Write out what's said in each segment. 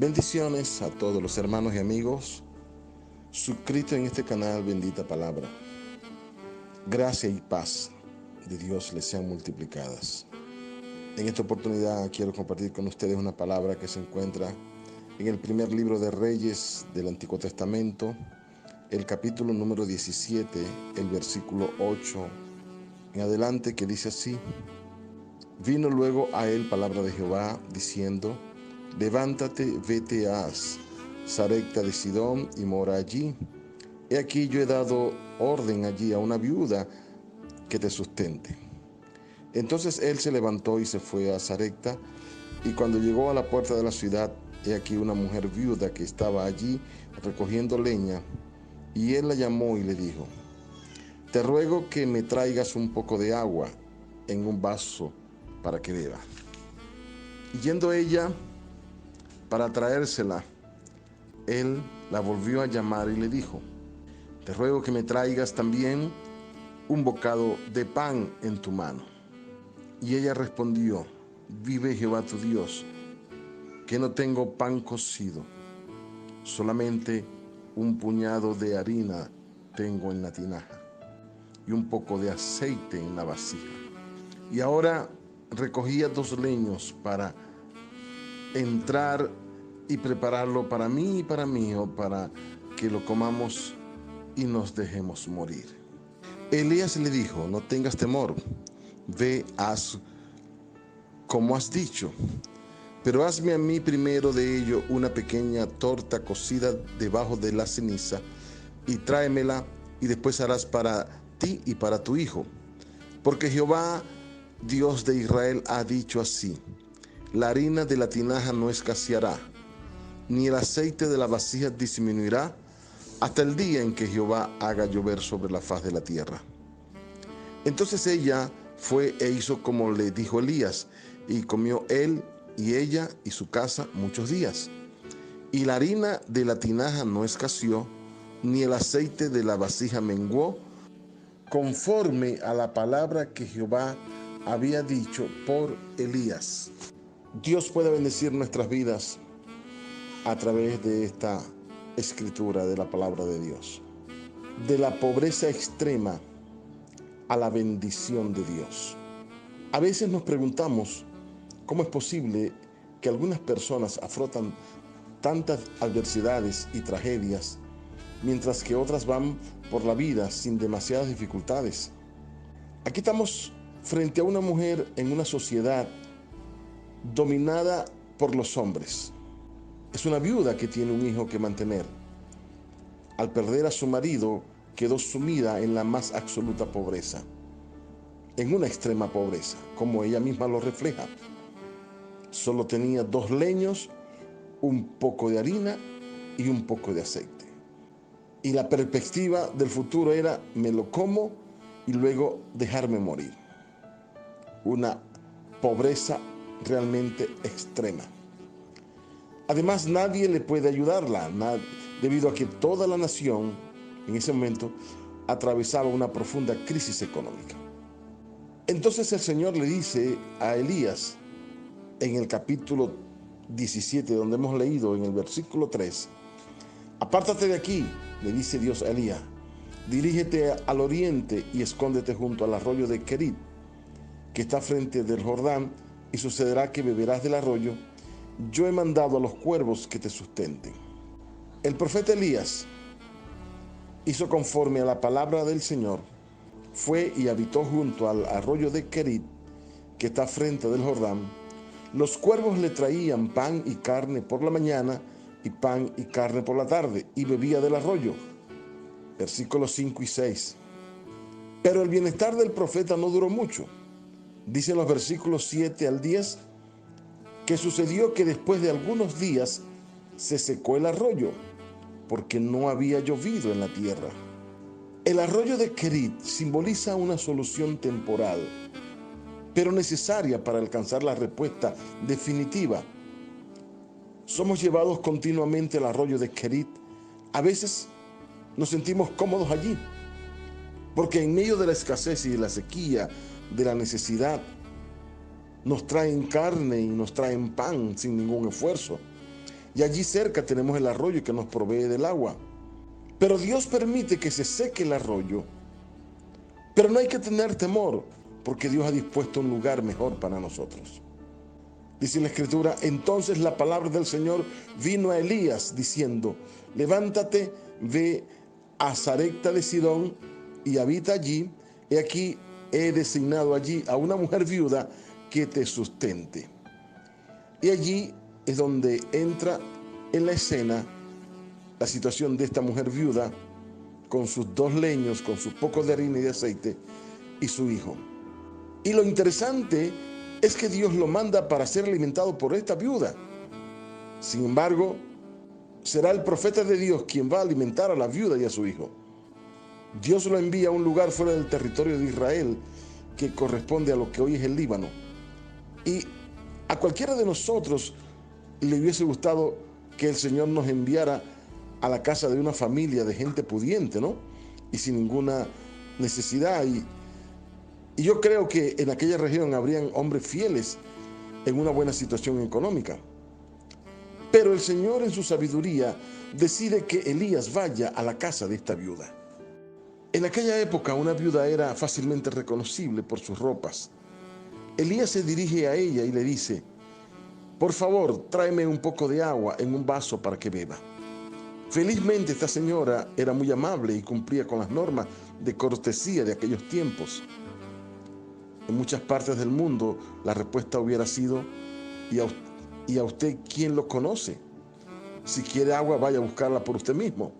Bendiciones a todos los hermanos y amigos suscritos en este canal Bendita Palabra. Gracia y paz de Dios les sean multiplicadas. En esta oportunidad quiero compartir con ustedes una palabra que se encuentra en el primer libro de Reyes del Antiguo Testamento, el capítulo número 17, el versículo 8 en adelante, que dice así: Vino luego a él palabra de Jehová, diciendo: Levántate, vete a Sarepta de Sidón y mora allí. He aquí yo he dado orden allí a una viuda que te sustente. Entonces él se levantó y se fue a Sarepta, y cuando llegó a la puerta de la ciudad, he aquí una mujer viuda que estaba allí recogiendo leña, y él la llamó y le dijo: Te ruego que me traigas un poco de agua en un vaso para que beba. Y yendo ella para traérsela, él la volvió a llamar y le dijo: Te ruego que me traigas también un bocado de pan en tu mano. Y ella respondió: Vive Jehová tu Dios, que no tengo pan cocido, solamente un puñado de harina tengo en la tinaja y un poco de aceite en la vasija. Y ahora recogía 2 leños para entrar y prepararlo para mí y para mi hijo, para que lo comamos y nos dejemos morir. Elías le dijo: No tengas temor, ve, haz como has dicho, pero hazme a mí primero de ello una pequeña torta cocida debajo de la ceniza, y tráemela, y después harás para ti y para tu hijo. Porque Jehová, Dios de Israel, ha dicho así: La harina de la tinaja no escaseará, ni el aceite de la vasija disminuirá, hasta el día en que Jehová haga llover sobre la faz de la tierra. Entonces ella fue e hizo como le dijo Elías, y comió él y ella y su casa muchos días. Y la harina de la tinaja no escaseó, ni el aceite de la vasija menguó, conforme a la palabra que Jehová había dicho por Elías. Dios puede bendecir nuestras vidas a través de esta escritura de la palabra de Dios. De la pobreza extrema a la bendición de Dios. A veces nos preguntamos cómo es posible que algunas personas afrontan tantas adversidades y tragedias, mientras que otras van por la vida sin demasiadas dificultades. Aquí estamos frente a una mujer en una sociedad dominada por los hombres. Es una viuda que tiene un hijo que mantener. Al perder a su marido, quedó sumida en la más absoluta pobreza, en una extrema pobreza, como ella misma lo refleja. Solo tenía 2 leños, un poco de harina y un poco de aceite. Y la perspectiva del futuro era: me lo como y luego dejarme morir. Una pobreza realmente extrema. Además, nadie le puede ayudarla, debido a que toda la nación en ese momento atravesaba una profunda crisis económica. Entonces el Señor le dice a Elías, en el capítulo 17, donde hemos leído en el versículo 3, apártate de aquí, le dice Dios a Elías, dirígete al oriente y escóndete junto al arroyo de Kerit, que está frente del Jordán, y sucederá que beberás del arroyo. Yo he mandado a los cuervos que te sustenten. El profeta Elías hizo conforme a la palabra del Señor, fue y habitó junto al arroyo de Kerit, que está frente del Jordán. Los cuervos le traían pan y carne por la mañana, y pan y carne por la tarde, y bebía del arroyo. Versículos 5 y 6. Pero el bienestar del profeta no duró mucho. Dicen los versículos 7 al 10, que sucedió que después de algunos días se secó el arroyo, porque no había llovido en la tierra. El arroyo de Kerit simboliza una solución temporal, pero necesaria para alcanzar la respuesta definitiva. Somos llevados continuamente al arroyo de Kerit. A veces nos sentimos cómodos allí, porque en medio de la escasez y de la sequía, de la necesidad, nos traen carne y nos traen pan sin ningún esfuerzo. y allí cerca tenemos el arroyo que nos provee del agua. Pero Dios permite que se seque el arroyo. Pero no hay que tener temor, porque Dios ha dispuesto un lugar mejor para nosotros. Dice la Escritura: entonces la palabra del Señor vino a Elías diciendo: levántate, ve a Sarepta de Sidón y habita allí. He aquí, he designado allí a una mujer viuda que te sustente. Y allí es donde entra en la escena la situación de esta mujer viuda con sus 2 leños, con sus pocos de harina y de aceite y su hijo. Y lo interesante es que Dios lo manda para ser alimentado por esta viuda. Sin embargo, será el profeta de Dios quien va a alimentar a la viuda y a su hijo. Dios lo envía a un lugar fuera del territorio de Israel que corresponde a lo que hoy es el Líbano. Y a cualquiera de nosotros le hubiese gustado que el Señor nos enviara a la casa de una familia de gente pudiente, ¿no? Y sin ninguna necesidad. Y yo creo que en aquella región habrían hombres fieles en una buena situación económica. Pero el Señor, en su sabiduría, decide que Elías vaya a la casa de esta viuda. En aquella época, una viuda era fácilmente reconocible por sus ropas. Elías se dirige a ella y le dice: por favor, tráeme un poco de agua en un vaso para que beba. Felizmente esta señora era muy amable y cumplía con las normas de cortesía de aquellos tiempos. En muchas partes del mundo la respuesta hubiera sido: ¿y a usted quién lo conoce? Si quiere agua, vaya a buscarla por usted mismo.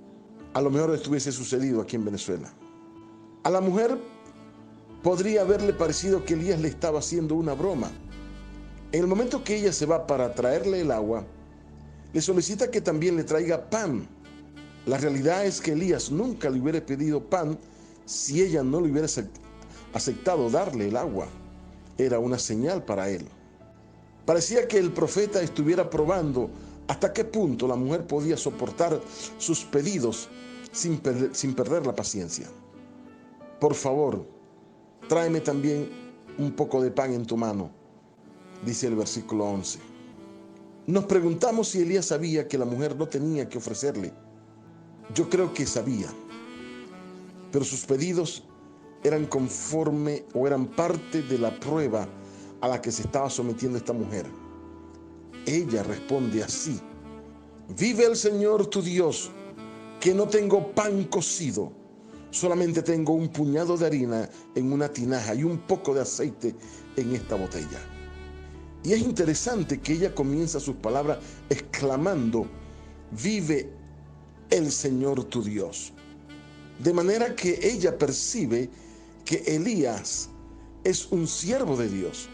A lo mejor esto hubiese sucedido aquí en Venezuela. A la mujer podría haberle parecido que Elías le estaba haciendo una broma. En el momento que ella se va para traerle el agua, le solicita que también le traiga pan. La realidad es que Elías nunca le hubiera pedido pan si ella no le hubiera aceptado darle el agua. Era una señal para él. Parecía que el profeta estuviera probando hasta qué punto la mujer podía soportar sus pedidos sin perder la paciencia. Por favor, tráeme también un poco de pan en tu mano, dice el versículo 11. Nos preguntamos si Elías sabía que la mujer no tenía que ofrecerle. Yo creo que sabía, pero sus pedidos eran conforme o eran parte de la prueba a la que se estaba sometiendo esta mujer. Ella responde así: vive el Señor tu Dios, que no tengo pan cocido, solamente tengo un puñado de harina en una tinaja y un poco de aceite en esta botella. Y es interesante que ella comienza sus palabras exclamando: vive el Señor tu Dios. De manera que ella percibe que Elías es un siervo de Dios.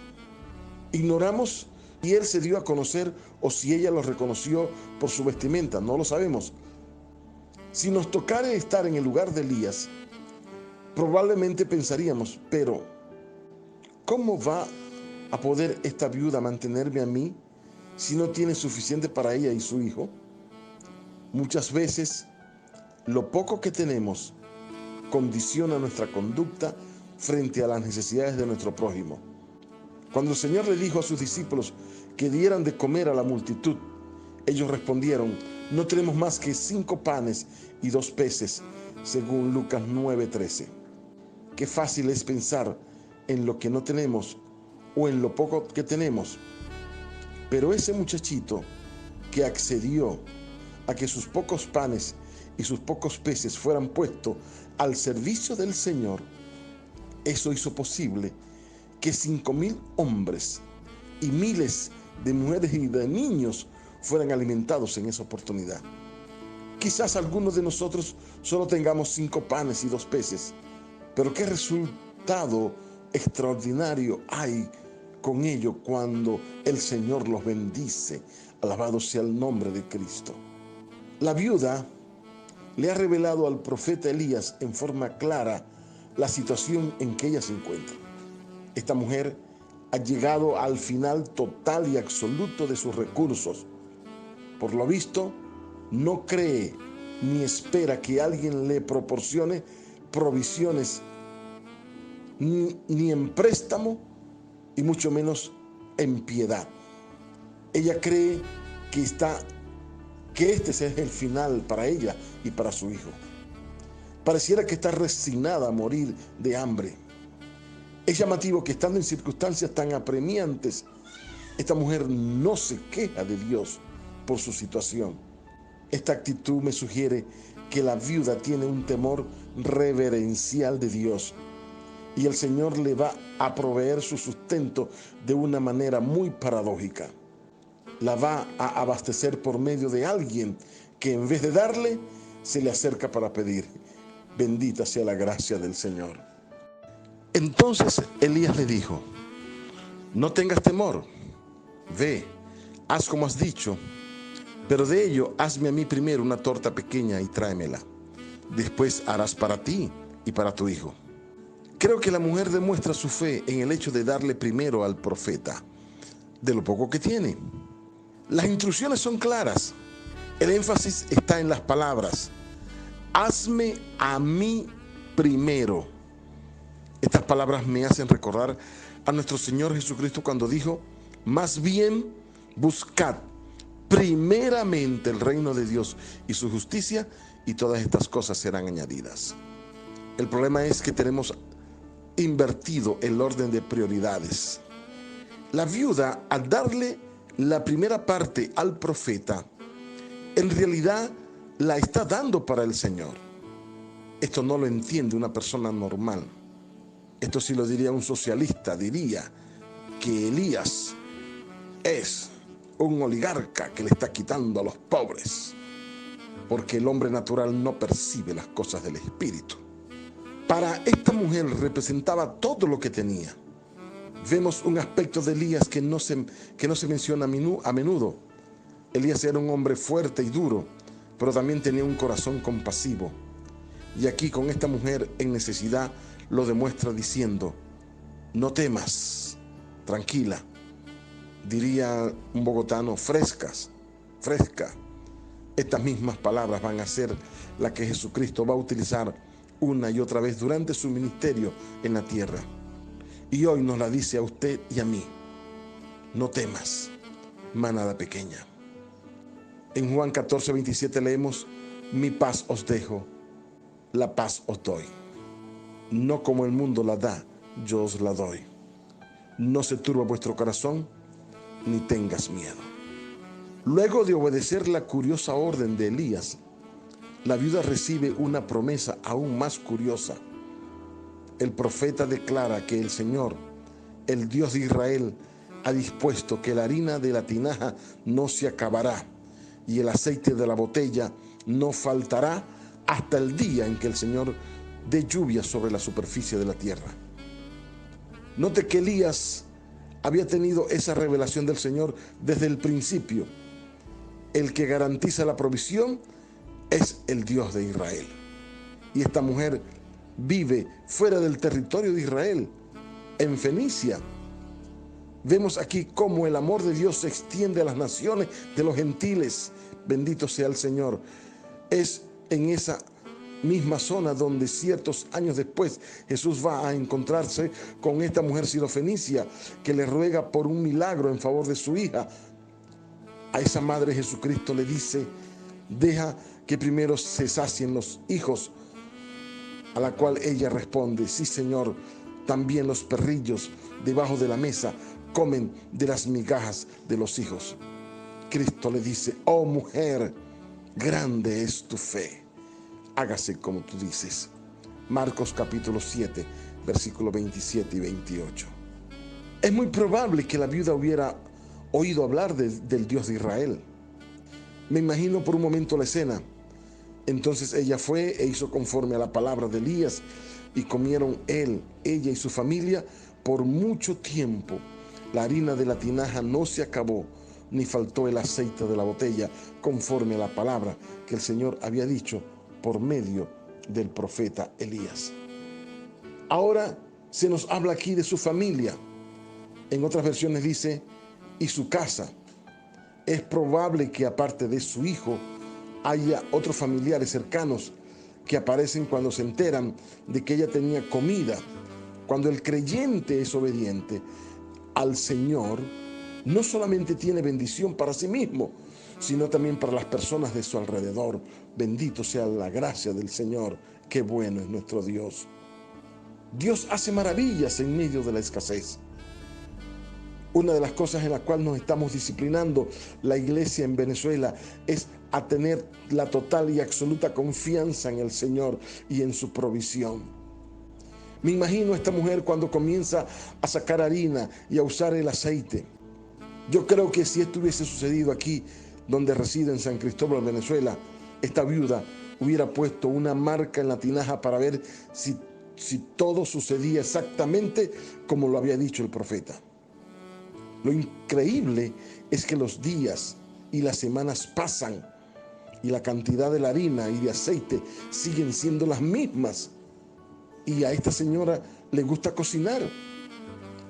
Ignoramos si él se dio a conocer o si ella lo reconoció por su vestimenta, no lo sabemos. Si nos tocara estar en el lugar de Elías, probablemente pensaríamos: pero ¿cómo va a poder esta viuda mantenerme a mí si no tiene suficiente para ella y su hijo? Muchas veces lo poco que tenemos condiciona nuestra conducta frente a las necesidades de nuestro prójimo. Cuando el Señor le dijo a sus discípulos que dieran de comer a la multitud, ellos respondieron: no tenemos más que 5 panes y 2 peces, según Lucas 9:13. Qué fácil es pensar en lo que no tenemos o en lo poco que tenemos. Pero ese muchachito que accedió a que sus pocos panes y sus pocos peces fueran puestos al servicio del Señor, eso hizo posible que 5,000 hombres y miles de mujeres y de niños fueran alimentados en esa oportunidad. Quizás algunos de nosotros solo tengamos 5 panes y 2 peces, pero qué resultado extraordinario hay con ello cuando el Señor los bendice. Alabado sea el nombre de Cristo. La viuda le ha revelado al profeta Elías en forma clara la situación en que ella se encuentra. Esta mujer ha llegado al final total y absoluto de sus recursos. Por lo visto, no cree ni espera que alguien le proporcione provisiones, ni en préstamo y mucho menos en piedad. Ella cree que está que este sea el final para ella y para su hijo. Pareciera que está resignada a morir de hambre. Es llamativo que estando en circunstancias tan apremiantes, esta mujer no se queja de Dios por su situación. Esta actitud me sugiere que la viuda tiene un temor reverencial de Dios y el Señor le va a proveer su sustento de una manera muy paradójica. La va a abastecer por medio de alguien que en vez de darle, se le acerca para pedir. Bendita sea la gracia del Señor. Entonces Elías le dijo: no tengas temor, ve, haz como has dicho, pero de ello hazme a mí primero una torta pequeña y tráemela. Después harás para ti y para tu hijo. Creo que la mujer demuestra su fe en el hecho de darle primero al profeta de lo poco que tiene. Las instrucciones son claras. El énfasis está en las palabras: hazme a mí primero. Estas palabras me hacen recordar a nuestro Señor Jesucristo cuando dijo: más bien buscad primeramente el reino de Dios y su justicia, y todas estas cosas serán añadidas. El problema es que tenemos invertido el orden de prioridades. La viuda, al darle la primera parte al profeta, en realidad la está dando para el Señor. Esto no lo entiende una persona normal. Esto sí lo diría un socialista. Diría que Elías es un oligarca que le está quitando a los pobres, porque el hombre natural no percibe las cosas del espíritu. Para esta mujer representaba todo lo que tenía. Vemos un aspecto de Elías que no se menciona a menudo. Elías era un hombre fuerte y duro, pero también tenía un corazón compasivo. Y aquí con esta mujer en necesidad lo demuestra diciendo: no temas, tranquila. Diría un bogotano: fresca. Estas mismas palabras van a ser las que Jesucristo va a utilizar una y otra vez durante su ministerio en la tierra. Y hoy nos la dice a usted y a mí: no temas, manada pequeña. En Juan 14:27 leemos: mi paz os dejo, la paz os doy. No como el mundo la da, yo os la doy. No se turbe vuestro corazón, ni tengas miedo. Luego de obedecer la curiosa orden de Elías, la viuda recibe una promesa aún más curiosa. El profeta declara que el Señor, el Dios de Israel, ha dispuesto que la harina de la tinaja no se acabará y el aceite de la botella no faltará hasta el día en que el Señor dé lluvia sobre la superficie de la tierra. Note que Elías había tenido esa revelación del Señor desde el principio. El que garantiza la provisión es el Dios de Israel. Y esta mujer vive fuera del territorio de Israel, en Fenicia. Vemos aquí cómo el amor de Dios se extiende a las naciones de los gentiles. Bendito sea el Señor. Es en esa misma zona donde ciertos años después Jesús va a encontrarse con esta mujer sirofenicia que le ruega por un milagro en favor de su hija. A esa madre Jesucristo le dice: deja que primero se sacien los hijos. A la cual ella responde: sí, Señor, también los perrillos debajo de la mesa comen de las migajas de los hijos. Cristo le dice: oh mujer, grande es tu fe, hágase como tú dices. Marcos capítulo 7, versículos 27 y 28. Es muy probable que la viuda hubiera oído hablar del Dios de Israel. Me imagino por un momento la escena. Entonces ella fue e hizo conforme a la palabra de Elías, y comieron ella y su familia por mucho tiempo. La harina de la tinaja no se acabó, ni faltó el aceite de la botella, conforme a la palabra que el Señor había dicho por medio del profeta Elías. Ahora se nos habla aquí de su familia. En otras versiones dice: y su casa. Es probable que aparte de su hijo haya otros familiares cercanos que aparecen cuando se enteran de que ella tenía comida. Cuando el creyente es obediente al Señor, no solamente tiene bendición para sí mismo, sino también para las personas de su alrededor. Bendito sea la gracia del Señor. Qué bueno es nuestro Dios. Dios hace maravillas en medio de la escasez. Una de las cosas en la cual nos estamos disciplinando la iglesia en Venezuela es a tener la total y absoluta confianza en el Señor y en su provisión. Me imagino a esta mujer cuando comienza a sacar harina y a usar el aceite. Yo creo que si esto hubiese sucedido aquí, donde reside en San Cristóbal, Venezuela, esta viuda hubiera puesto una marca en la tinaja para ver si todo sucedía exactamente como lo había dicho el profeta. Lo increíble es que los días y las semanas pasan y la cantidad de la harina y de aceite siguen siendo las mismas. Y a esta señora le gusta cocinar.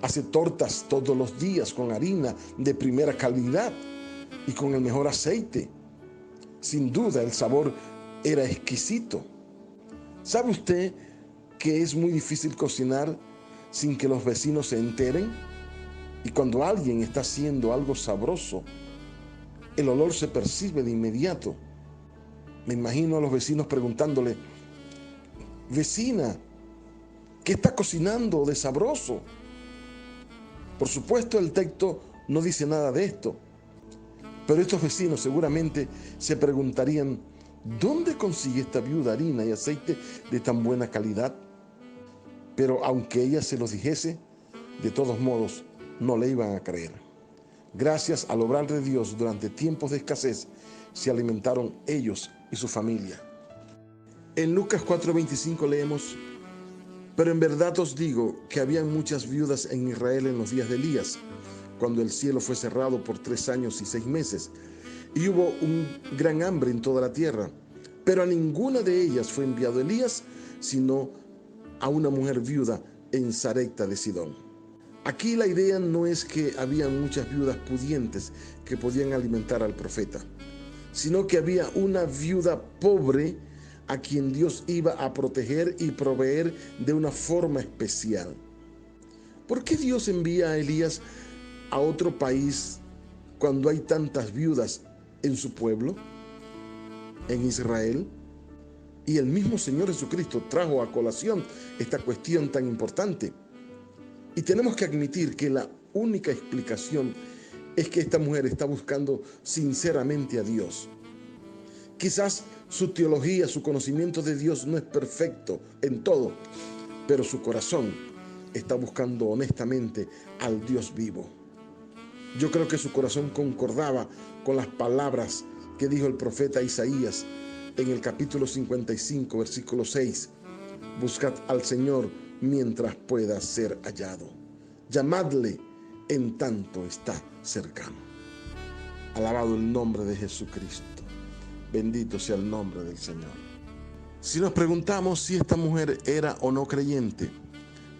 Hace tortas todos los días con harina de primera calidad y con el mejor aceite. Sin duda el sabor era exquisito. ¿Sabe usted que es muy difícil cocinar sin que los vecinos se enteren? Y cuando alguien está haciendo algo sabroso, el olor se percibe de inmediato. Me imagino a los vecinos preguntándole: vecina, ¿qué está cocinando de sabroso? Por supuesto, el texto no dice nada de esto, pero estos vecinos seguramente se preguntarían: ¿dónde consigue esta viuda harina y aceite de tan buena calidad? Pero aunque ella se los dijese, de todos modos, no le iban a creer. Gracias al obrar de Dios durante tiempos de escasez, se alimentaron ellos y su familia. En Lucas 4:25 leemos: pero en verdad os digo que habían muchas viudas en Israel en los días de Elías, cuando el cielo fue cerrado por 3 años y 6 meses, y hubo un gran hambre en toda la tierra. Pero a ninguna de ellas fue enviado Elías, sino a una mujer viuda en Sarepta de Sidón. Aquí la idea no es que había muchas viudas pudientes que podían alimentar al profeta, sino que había una viuda pobre a quien Dios iba a proteger y proveer de una forma especial. ¿Por qué Dios envía a Elías a otro país cuando hay tantas viudas en su pueblo, en Israel? Y el mismo Señor Jesucristo trajo a colación esta cuestión tan importante. Y tenemos que admitir que la única explicación es que esta mujer está buscando sinceramente a Dios. Quizás su teología, su conocimiento de Dios no es perfecto en todo, pero su corazón está buscando honestamente al Dios vivo. Yo creo que su corazón concordaba con las palabras que dijo el profeta Isaías en el capítulo 55, versículo 6. Buscad al Señor mientras pueda ser hallado. Llamadle en tanto está cercano. Alabado el nombre de Jesucristo. Bendito sea el nombre del Señor. Si nos preguntamos si esta mujer era o no creyente,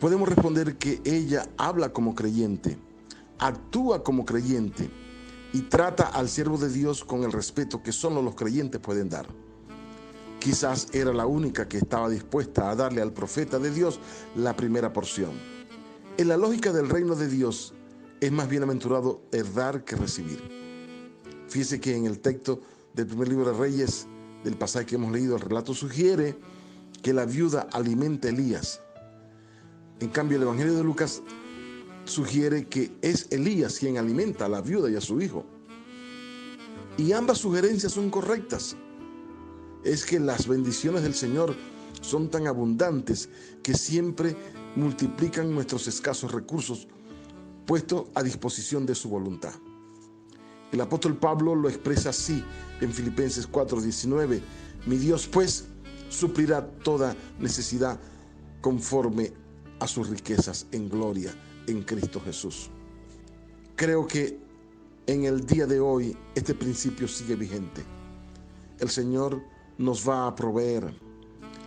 podemos responder que ella habla como creyente, actúa como creyente y trata al siervo de Dios con el respeto que solo los creyentes pueden dar. Quizás era la única que estaba dispuesta a darle al profeta de Dios la primera porción. En la lógica del reino de Dios, es más bienaventurado el dar que recibir. Fíjese que en el texto del primer libro de Reyes, del pasaje que hemos leído, el relato sugiere que la viuda alimenta a Elías. En cambio, el Evangelio de Lucas sugiere que es Elías quien alimenta a la viuda y a su hijo. Y ambas sugerencias son correctas. Es que las bendiciones del Señor son tan abundantes que siempre multiplican nuestros escasos recursos puestos a disposición de su voluntad. El apóstol Pablo lo expresa así en Filipenses 4:19. Mi Dios pues suplirá toda necesidad conforme a sus riquezas en gloria en Cristo Jesús. Creo que en el día de hoy este principio sigue vigente. El Señor nos va a proveer.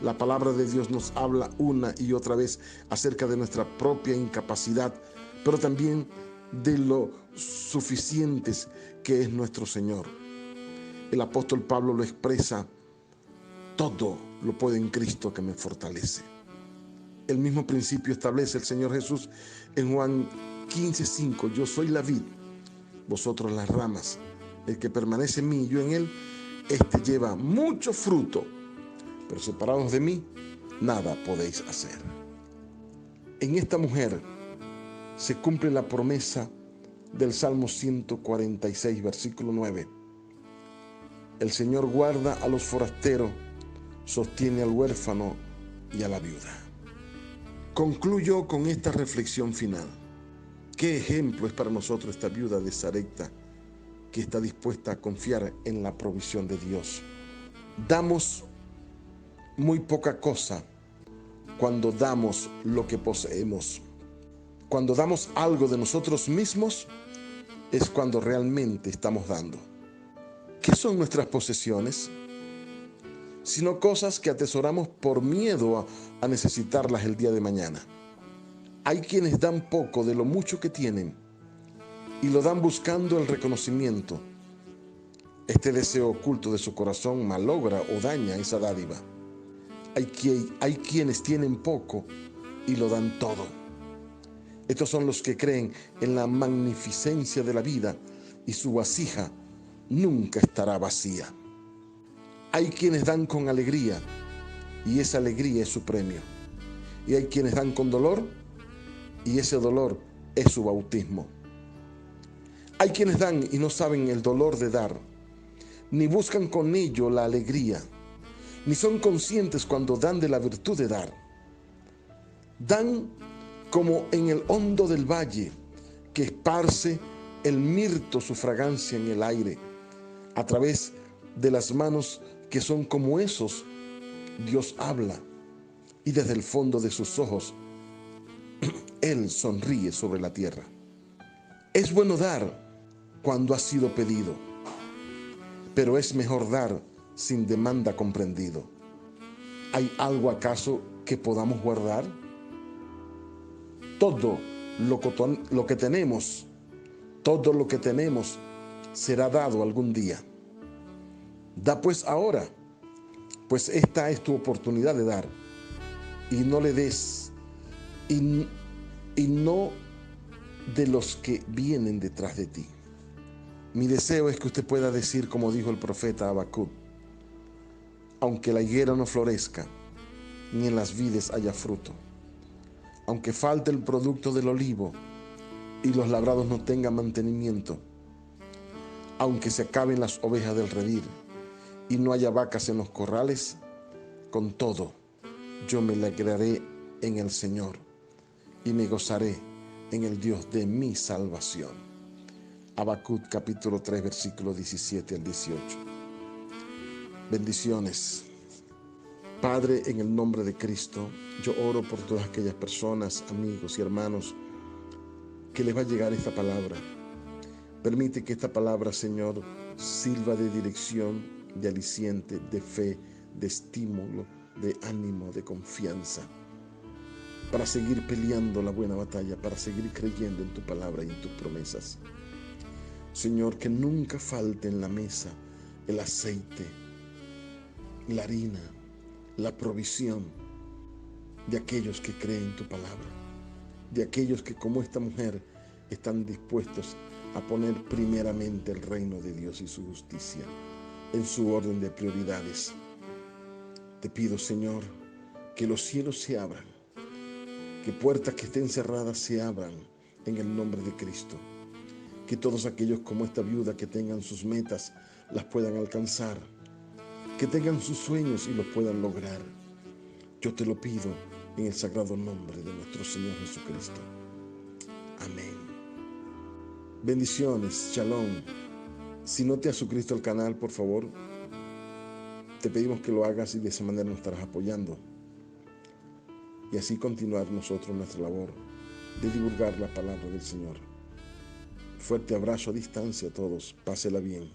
La palabra de Dios nos habla una y otra vez acerca de nuestra propia incapacidad, pero también de lo suficientes que es nuestro Señor. El apóstol Pablo lo expresa: todo lo puedo en Cristo que me fortalece. El mismo principio establece el Señor Jesús en Juan 15:5. Yo soy la vid, vosotros las ramas. El que permanece en mí y yo en él, este lleva mucho fruto, pero separados de mí, nada podéis hacer. En esta mujer se cumple la promesa del Salmo 146, versículo 9. El Señor guarda a los forasteros, sostiene al huérfano y a la viuda. Concluyo con esta reflexión final. ¿Qué ejemplo es para nosotros esta viuda de Sarepta que está dispuesta a confiar en la provisión de Dios? Damos muy poca cosa cuando damos lo que poseemos. Cuando damos algo de nosotros mismos es cuando realmente estamos dando. ¿Qué son nuestras posesiones? Sino cosas que atesoramos por miedo a necesitarlas el día de mañana. Hay quienes dan poco de lo mucho que tienen y lo dan buscando el reconocimiento. Este deseo oculto de su corazón malogra o daña esa dádiva. Hay quienes tienen poco y lo dan todo. Estos son los que creen en la magnificencia de la vida y su vasija nunca estará vacía. Hay quienes dan con alegría y esa alegría es su premio. Y hay quienes dan con dolor y ese dolor es su bautismo. Hay quienes dan y no saben el dolor de dar, ni buscan con ello la alegría, ni son conscientes cuando dan de la virtud de dar. Dan como en el hondo del valle que esparce el mirto su fragancia en el aire. A través de las manos que son como esos, Dios habla y desde el fondo de sus ojos Él sonríe sobre la tierra. Es bueno dar cuando ha sido pedido, pero es mejor dar sin demanda comprendido. ¿Hay algo acaso que podamos guardar? Todo lo que tenemos será dado algún día. Da pues ahora, pues esta es tu oportunidad de dar, y no le des, y no de los que vienen detrás de ti. Mi deseo es que usted pueda decir, como dijo el profeta Habacuc: aunque la higuera no florezca, ni en las vides haya fruto, aunque falte el producto del olivo y los labrados no tengan mantenimiento, aunque se acaben las ovejas del redil y no haya vacas en los corrales, con todo yo me alegraré en el Señor y me gozaré en el Dios de mi salvación. Habacuc capítulo 3, versículo 17 al 18. Bendiciones. Padre, en el nombre de Cristo, yo oro por todas aquellas personas, amigos y hermanos que les va a llegar esta palabra. Permite que esta palabra, Señor, sirva de dirección, de aliciente, de fe, de estímulo, de ánimo, de confianza, para seguir peleando la buena batalla, para seguir creyendo en tu palabra y en tus promesas. Señor, que nunca falte en la mesa el aceite, la harina, la provisión de aquellos que creen tu palabra, de aquellos que, como esta mujer, están dispuestos a poner primeramente el reino de Dios y su justicia en su orden de prioridades. Te pido, Señor, que los cielos se abran, que puertas que estén cerradas se abran en el nombre de Cristo, que todos aquellos como esta viuda que tengan sus metas las puedan alcanzar, que tengan sus sueños y los puedan lograr. Yo te lo pido en el sagrado nombre de nuestro Señor Jesucristo. Amén. Bendiciones, shalom. Si no te has suscrito al canal, por favor, te pedimos que lo hagas y de esa manera nos estarás apoyando. Y así continuar nosotros nuestra labor de divulgar la palabra del Señor. Fuerte abrazo a distancia a todos. Pásela bien.